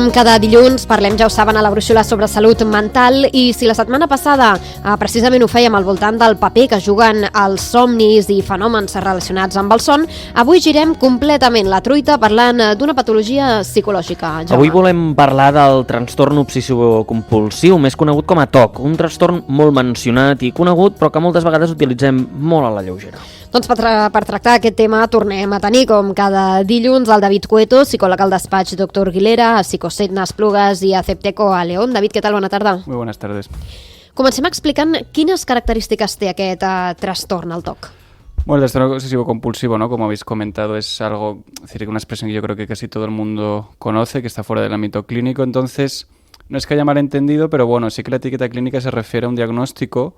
Com cada dilluns parlem, ja ho saben, a la brúixola sobre salut mental, i si la setmana passada precisament ho fèiem al voltant del paper que juguen els somnis i fenòmens relacionats amb el son, avui girem completament la truita parlant d'una patologia psicològica. Jaume. Avui volem parlar del trastorn obsessiu-compulsiu, més conegut com a TOC, un trastorn molt mencionat i conegut, però que moltes vegades utilitzem molt a la lleugera. Doncs per tractar aquest tema tornem a tenir, com cada dilluns, el David Cueto, psicòleg al despatx Dr. Guilera, a Psicoset Nasplugas i a Cepteco a León. David, què tal? Bona tarda. Muy buenas tardes. Comencem explicant quines característiques té aquest trastorn, el TOC. Bueno, el trastorno obsesivo compulsivo, ¿no? Como habéis comentado, es algo, es decir, una expresión que yo creo que casi todo el mundo conoce, que está fuera del ámbito clínico. Entonces, no es que haya malentendido, pero bueno, sí que la etiqueta clínica se refiere a un diagnóstico,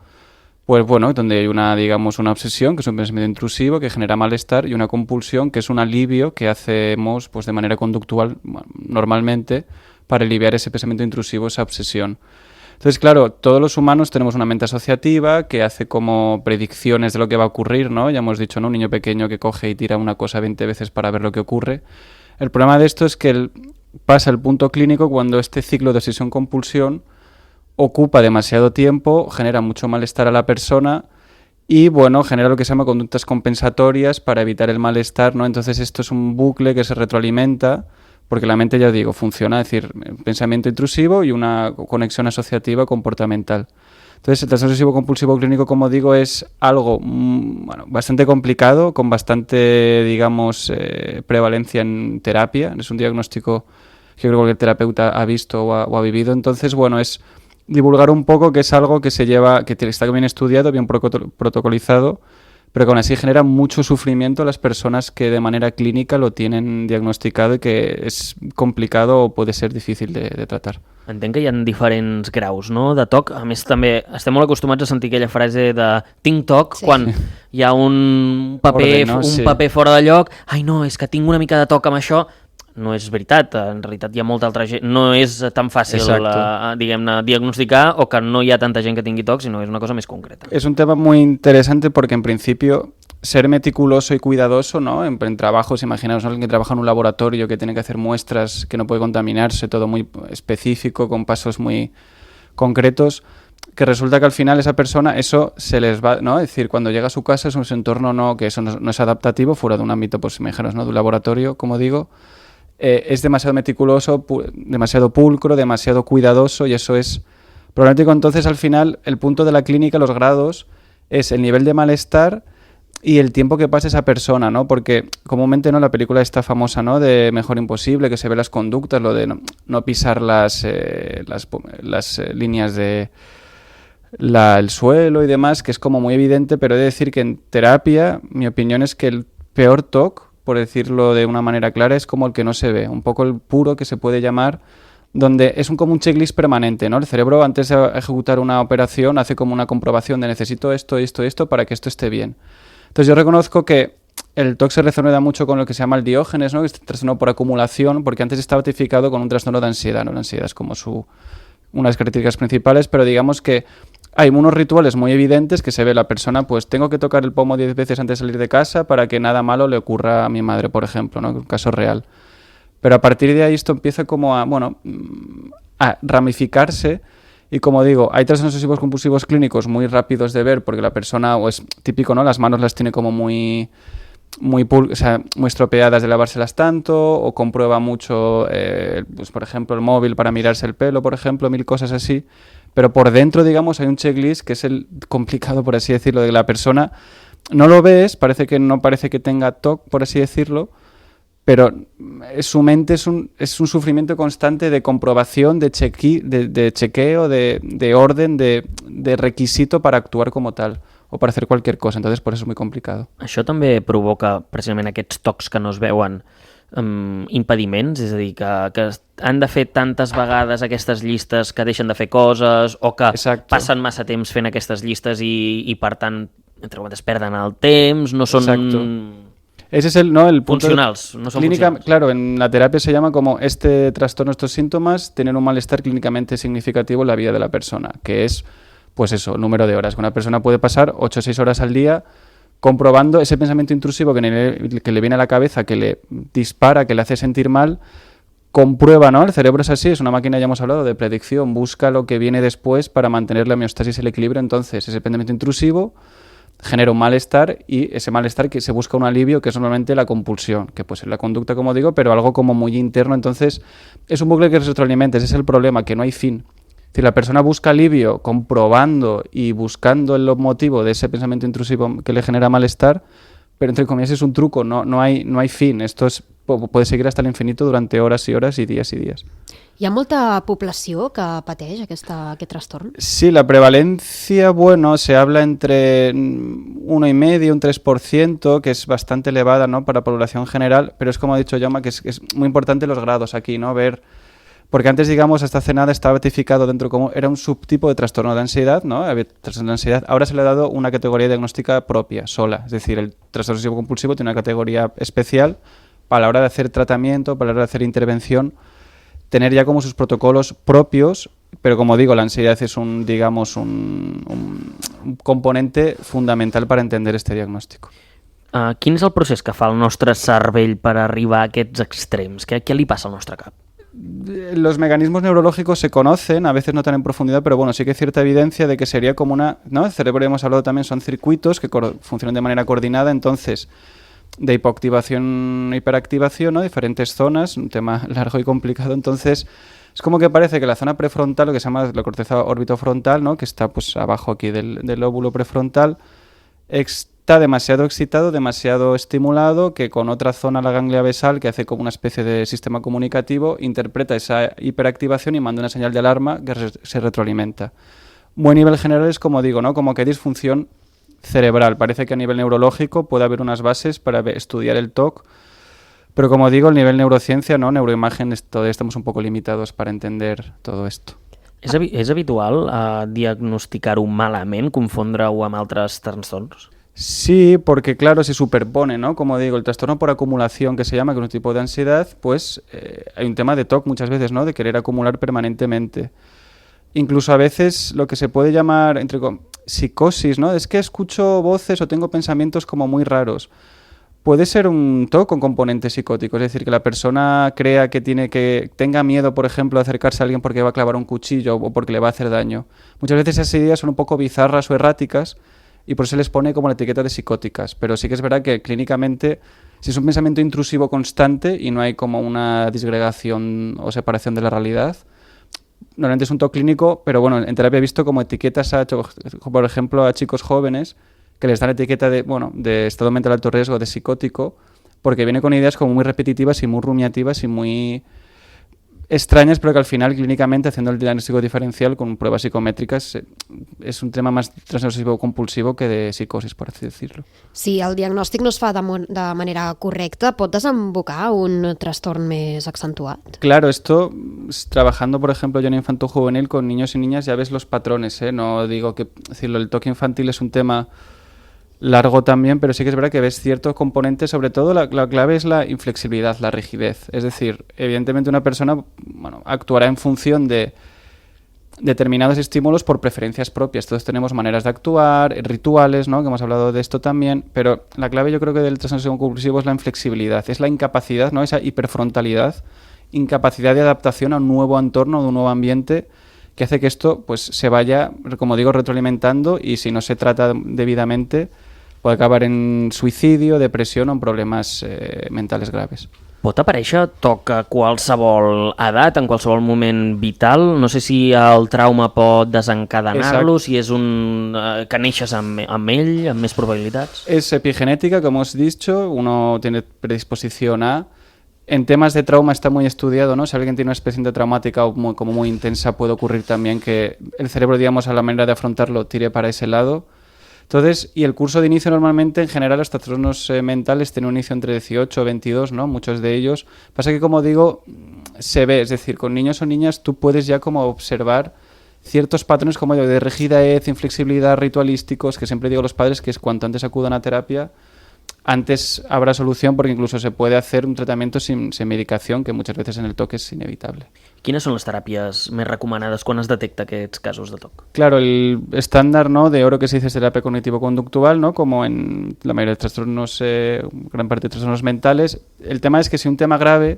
pues bueno, donde hay una, digamos, una obsesión, que es un pensamiento intrusivo, que genera malestar, y una compulsión, que es un alivio que hacemos pues de manera conductual, normalmente, para aliviar ese pensamiento intrusivo, esa obsesión. Entonces, claro, todos los humanos tenemos una mente asociativa que hace como predicciones de lo que va a ocurrir, ¿no? Ya hemos dicho, ¿no? Un niño pequeño que coge y tira una cosa 20 veces para ver lo que ocurre. El problema de esto es que pasa el punto clínico cuando este ciclo de obsesión-compulsión ocupa demasiado tiempo, genera mucho malestar a la persona y, bueno, genera lo que se llama conductas compensatorias para evitar el malestar, ¿no? Entonces esto es un bucle que se retroalimenta porque la mente, ya digo, funciona, es decir, pensamiento intrusivo y una conexión asociativa comportamental. Entonces el trastorno obsesivo compulsivo clínico, como digo, es algo bueno, bastante complicado, con bastante, digamos, prevalencia en terapia. Es un diagnóstico que creo que cualquier terapeuta ha visto o ha vivido. Entonces, bueno, es divulgar un poco que es algo que se lleva, que está bien estudiado, bien protocolizado, pero que aún así genera mucho sufrimiento a las personas que de manera clínica lo tienen diagnosticado y que es complicado o puede ser difícil de tratar. Entenc que hi ha diferents graus, no?, de TOC. A més, també estem molt acostumats a sentir aquella frase de tinc TOC, sí, quan hi ha un paper, paper fora de lloc. Ai, no, és que tinc una mica de TOC amb això. No és veritat, en realitat hi ha molta altra gent, no és tan fàcil diguem-ne, diagnosticar o que no hi ha tanta gent que tingui TOC, sinó que és una cosa més concreta. Es un tema muy interesante porque en principio ser meticuloso y cuidadoso, ¿no? En trabajos, imaginaos, ¿no? Alguien que trabaja en un laboratorio que tiene que hacer muestras, que no puede contaminarse, todo muy específico, con pasos muy concretos, que resulta que al final esa persona, eso se les va, ¿no? Es decir, cuando llega a su casa es un entorno no, que eso no es adaptativo, fuera de un ámbito, pues imaginaos, ¿no? De un laboratorio, como digo. Es demasiado meticuloso, demasiado pulcro, demasiado cuidadoso y eso es problemático. Entonces, al final, el punto de la clínica, los grados, es el nivel de malestar y el tiempo que pasa esa persona, ¿no? Porque comúnmente, ¿no?, la película está famosa, ¿no?, de Mejor Imposible, que se ve las conductas, lo de no pisar las líneas de el suelo y demás, que es como muy evidente, pero he de decir que en terapia, mi opinión es que el peor TOC, por decirlo de una manera clara, es como el que no se ve, un poco el puro que se puede llamar, donde es como un checklist permanente, ¿no? El cerebro, antes de ejecutar una operación, hace como una comprobación de necesito esto, esto, esto para que esto esté bien. Entonces yo reconozco que el TOC se resuena mucho con lo que se llama el Diógenes, ¿no?, que es trastorno por acumulación, porque antes estaba tipificado con un trastorno de ansiedad, ¿no? La ansiedad es como una de las características principales, pero digamos que hay unos rituales muy evidentes que se ve la persona, pues tengo que tocar el pomo 10 veces antes de salir de casa para que nada malo le ocurra a mi madre, por ejemplo, ¿no?, un caso real. Pero a partir de ahí esto empieza como a ramificarse y, como digo, hay trastornos obsesivos compulsivos clínicos muy rápidos de ver porque la persona, o es típico, ¿no?, las manos las tiene como muy estropeadas de lavárselas tanto, o comprueba mucho, pues por ejemplo, el móvil para mirarse el pelo, por ejemplo, 1000 cosas así. Pero por dentro, digamos, hay un checklist que es el complicado, por así decirlo, de que la persona no lo ves, parece que tenga TOC, por así decirlo, pero su mente es un sufrimiento constante de comprobación, de chequeo, de orden, de requisito para actuar como tal o para hacer cualquier cosa. Entonces, por eso es muy complicado. Això també provoca precisament aquests tocs que no es veuen impediments, és a dir, que han de fer tantes vegades aquestes llistes que deixen de fer coses o que passen massa temps fent aquestes llistes i per tant, entre cometes, perden el temps, no són ese es el punto funcionals, no son clínica, funcionals. claro, en la terapia se llama como este trastorno, estos síntomas tienen un malestar clínicamente significativo en la vida de la persona, que es, pues eso, número de horas. Una persona puede pasar 8 o 6 horas al día comprobando ese pensamiento intrusivo que le viene a la cabeza, que le dispara, que le hace sentir mal, comprueba, ¿no? El cerebro es así, es una máquina, ya hemos hablado, de predicción, busca lo que viene después para mantener la homeostasis y el equilibrio. Entonces, ese pensamiento intrusivo genera un malestar y ese malestar que se busca un alivio, que es normalmente la compulsión, que puede ser la conducta, como digo, pero algo como muy interno. Entonces, es un bucle que se retroalimenta, ese es el problema, que no hay fin. Si la persona busca alivio comprobando y buscando el motivo de ese pensamiento intrusivo que le genera malestar, pero entre comillas es un truco, no hay fin. Esto puede seguir hasta el infinito durante horas y horas y días y días. Hi ha molta població que pateix aquest trastorn? Sí, la prevalencia, bueno, se habla entre 1,5, un 3%, que es bastante elevada, ¿no?, para la población general, pero es como ha dicho Jaume, que es muy importante los grados aquí, ¿no?, ver. Porque antes, digamos, hasta hace nada estaba tipificado dentro como era un subtipo de trastorno de ansiedad, ¿no? Había trastorno de ansiedad. Ahora se le ha dado una categoría diagnóstica propia, sola. Es decir, el trastorno obsesivo compulsivo tiene una categoría especial para la hora de hacer tratamiento, para la hora de hacer intervención, tener ya como sus protocolos propios, pero como digo, la ansiedad es un componente fundamental para entender este diagnóstico. Quin és el procés que fa el nostre cervell per arribar a aquests extrems? Què li passa al nostre cap? Los mecanismos neurológicos se conocen, a veces no tan en profundidad, pero bueno, sí que hay cierta evidencia de que sería como ¿no? El cerebro, hemos hablado también, son circuitos que funcionan de manera coordinada, entonces, de hipoactivación, hiperactivación, ¿no? Diferentes zonas, un tema largo y complicado, entonces, es como que parece que la zona prefrontal, lo que se llama la corteza orbitofrontal, ¿no?, que está pues abajo aquí del lóbulo prefrontal, está demasiado excitado, demasiado estimulado, que con otra zona, la ganglia basal, que hace como una especie de sistema comunicativo, interpreta esa hiperactivación y manda una señal de alarma que se retroalimenta. Buen nivel general es, como digo, ¿no?, como que hay disfunción cerebral. Parece que a nivel neurológico puede haber unas bases para estudiar el TOC, pero como digo, el nivel neurociencia, ¿no?, neuroimagen, todavía estamos un poco limitados para entender todo esto. És habitual diagnosticar-ho malament, confondre-ho amb altres trastorns? Sí, porque claro, se superpone, ¿no? Como digo, el trastorno por acumulación, que se llama, que es un tipo de ansiedad, pues hay un tema de TOC muchas veces, ¿no?, de querer acumular permanentemente. Incluso a veces lo que se puede llamar psicosis, ¿no? Es que escucho voces o tengo pensamientos como muy raros. Puede ser un TOC con componente psicótico, es decir, que la persona crea que tenga miedo, por ejemplo, de acercarse a alguien porque va a clavar un cuchillo o porque le va a hacer daño. Muchas veces esas ideas son un poco bizarras o erráticas y por eso se les pone como la etiqueta de psicóticas. Pero sí que es verdad que clínicamente, si es un pensamiento intrusivo constante y no hay como una disgregación o separación de la realidad, normalmente es un TOC clínico, pero bueno, en terapia he visto como etiquetas, por ejemplo, a chicos jóvenes que les dan la etiqueta de estado mental de alto riesgo, de psicótico, porque viene con ideas como muy repetitivas y muy rumiativas y muy extrañas, pero que al final clínicamente, haciendo el diagnóstico diferencial con pruebas psicométricas, es un tema más trastorno compulsivo que de psicosis, por así decirlo. Si el diagnòstic no es fa de manera correcta, pot desembocar un trastorn més accentuat? Claro, esto, trabajando, por ejemplo, yo en infanto-juvenil con niños y niñas, ya ves los patrones, ¿eh? No digo que decirlo, el toque infantil es un tema largo también, pero sí que es verdad que ves ciertos componentes, sobre todo la clave es la inflexibilidad, la rigidez. Es decir, evidentemente una persona actuará en función de determinados estímulos por preferencias propias. Todos tenemos maneras de actuar, rituales, ¿no?, que hemos hablado de esto también, pero la clave yo creo que del trastorno compulsivo es la inflexibilidad, es la incapacidad, ¿no?, esa hiperfrontalidad, incapacidad de adaptación a un nuevo entorno, a un nuevo ambiente, que hace que esto pues se vaya, como digo, retroalimentando y si no se trata debidamente puede acabar en suïcidi, depressió o en problemes mentals graves. Pot aparèixer TOC a qualsevol edat, en qualsevol moment vital? No sé si el trauma pot desencadenar-lo, si és que neixes amb ell, amb més probabilitats. Es epigenética, como os he dicho, uno tiene predisposición a. En temas de trauma está muy estudiado, ¿no? Si alguien tiene una experiencia traumática o como muy intensa, puede ocurrir también que el cerebro, digamos, a la manera de afrontarlo, tire para ese lado. Entonces, y el curso de inicio normalmente, en general, los trastornos mentales tienen un inicio entre 18 o 22, ¿no? Muchos de ellos. Pasa que, como digo, se ve, es decir, con niños o niñas tú puedes ya como observar ciertos patrones como de rigidez, inflexibilidad, ritualísticos, que siempre digo a los padres que es cuanto antes acudan a terapia, antes habrá solución, porque incluso se puede hacer un tratamiento sin medicación, que muchas veces en el TOC es inevitable. Quines són les teràpies més recomanades quan es detecta aquests casos de TOC? Claro, el estándar, ¿no?, de oro que se dice es terapia cognitivo-conductual, ¿no?, como en la mayoría de trastornos, gran parte de trastornos mentales. El tema es que si un tema grave,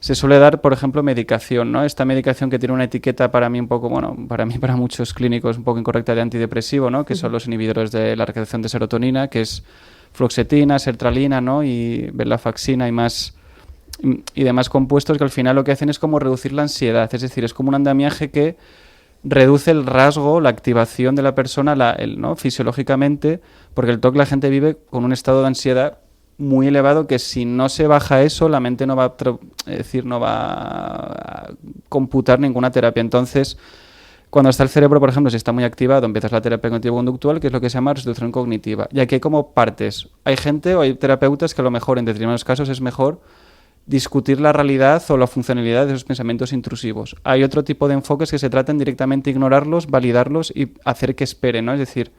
se suele dar, por ejemplo, medicación, ¿no? Esta medicación que tiene una etiqueta para mí un poco, bueno, para mí, para muchos clínicos un poco incorrecta de antidepresivo, ¿no? Que son los inhibidores de la recepción de serotonina, que es fluoxetina, sertralina, ¿no? Y venlafaxina y demás compuestos que al final lo que hacen es como reducir la ansiedad, es decir, es como un andamiaje que reduce el rasgo, la activación de la persona, ¿no? Fisiológicamente, porque el TOC la gente vive con un estado de ansiedad muy elevado que si no se baja eso, la mente no va a computar ninguna terapia. Entonces, cuando está el cerebro, por ejemplo, si está muy activado, empiezas la terapia cognitivo-conductual, que es lo que se llama restitución cognitiva. Y aquí hay como partes. Hay gente o hay terapeutas que a lo mejor en determinados casos es mejor discutir la realidad o la funcionalidad de esos pensamientos intrusivos. Hay otro tipo de enfoques que se tratan directamente de ignorarlos, validarlos y hacer que esperen, ¿no? Es decir,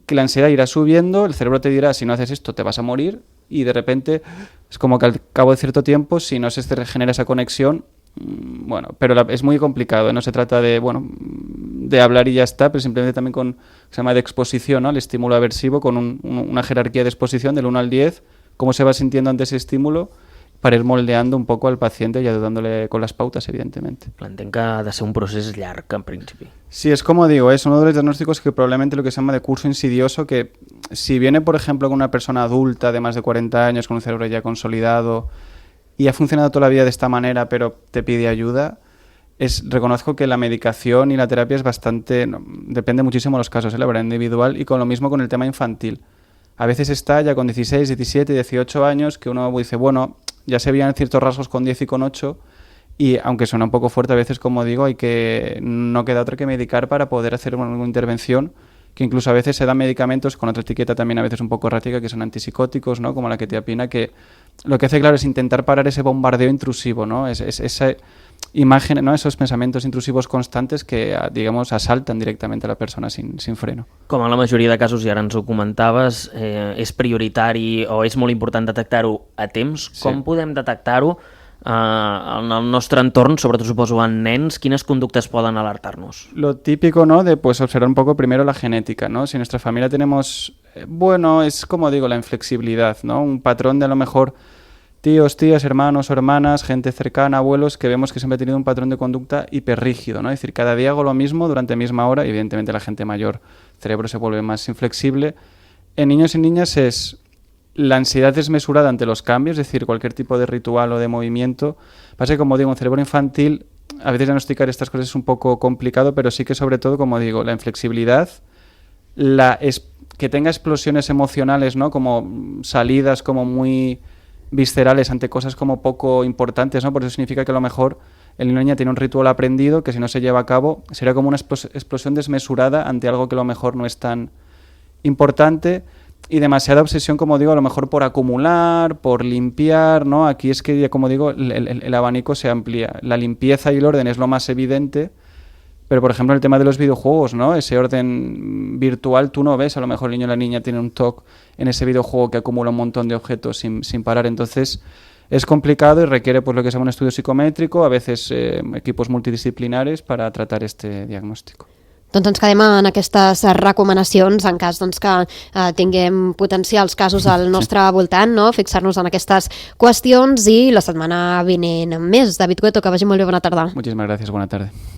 que la ansiedad irá subiendo, el cerebro te dirá, si no haces esto te vas a morir, y de repente es como que al cabo de cierto tiempo, si no se genera esa conexión, bueno, pero es muy complicado, ¿eh? No se trata de hablar y ya está, pero simplemente también se llama de exposición, ¿no? El estímulo aversivo con una jerarquía de exposición del 1 al 10, cómo se va sintiendo ante ese estímulo, para ir moldeando un poco al paciente y ayudándole con las pautas, evidentemente. Entenc que ha de ser un procés llarg, en principi. Sí, es como digo, es uno de los diagnósticos que probablemente lo que se llama de curso insidioso, que si viene, por ejemplo, con una persona adulta de más de 40 años, con un cerebro ya consolidado y ha funcionado toda la vida de esta manera, pero te pide ayuda, reconozco que la medicación y la terapia es bastante... depende muchísimo de los casos, la verdad, individual, y con lo mismo con el tema infantil. A veces está ya con 16, 17, 18 años que uno dice, bueno, ya se veían ciertos rasgos con 10 y con 8 y aunque suena un poco fuerte a veces, como digo, no queda otra que medicar para poder hacer una intervención, que incluso a veces se dan medicamentos con otra etiqueta también a veces un poco errática, que son antipsicóticos, ¿no? Como la quetiapina, que lo que hace, claro, es intentar parar ese bombardeo intrusivo, ¿no? Esa imagen, ¿no? Esos pensamientos intrusivos constantes que, digamos, asaltan directamente a la persona sin freno. Com en la majoria de casos, i ara ens ho comentaves, és prioritari o és molt important detectar-ho a temps. Sí. Com podem detectar-ho en el nostre entorn, sobretot suposo en nens? Quines conductes poden alertar-nos? Lo típico, ¿no? De observar un poco primero la genética, ¿no? Si en nuestra familia tenemos, es como digo, la inflexibilidad, ¿no? Un patrón de a lo mejor tíos, tías, hermanos o hermanas, gente cercana, abuelos, que vemos que siempre ha tenido un patrón de conducta hiperrígido, ¿no? Es decir, cada día hago lo mismo durante la misma hora, y evidentemente la gente mayor, el cerebro se vuelve más inflexible. En niños y niñas la ansiedad desmesurada ante los cambios, es decir, cualquier tipo de ritual o de movimiento. Pasa que, como digo, un cerebro infantil, a veces diagnosticar estas cosas es un poco complicado, pero sí que sobre todo, como digo, la inflexibilidad, que tenga explosiones emocionales, ¿no? Como salidas como muy viscerales ante cosas como poco importantes, ¿no? Por eso significa que a lo mejor el niño o niña tiene un ritual aprendido que si no se lleva a cabo sería como una explosión desmesurada ante algo que a lo mejor no es tan importante, y demasiada obsesión, como digo, a lo mejor por acumular, por limpiar, ¿no? Aquí es que, como digo, el abanico se amplía. La limpieza y el orden es lo más evidente, pero, por ejemplo, el tema de los videojuegos, ¿no? Ese orden virtual tú no ves, a lo mejor el niño o la niña tiene un TOC en ese videojuego que acumula un montón de objetos sin parar. Entonces, es complicado y requiere, pues, lo que se llama un estudio psicométrico, a veces equipos multidisciplinares para tratar este diagnóstico. Doncs ens quedem en aquestes recomanacions en cas que tinguem potencials casos al nostre voltant, no? Fixar-nos en aquestes qüestions i la setmana vinent més. David Cueto, que vagi molt bé, bona tarda. Muchísimas gracias, buena tarde.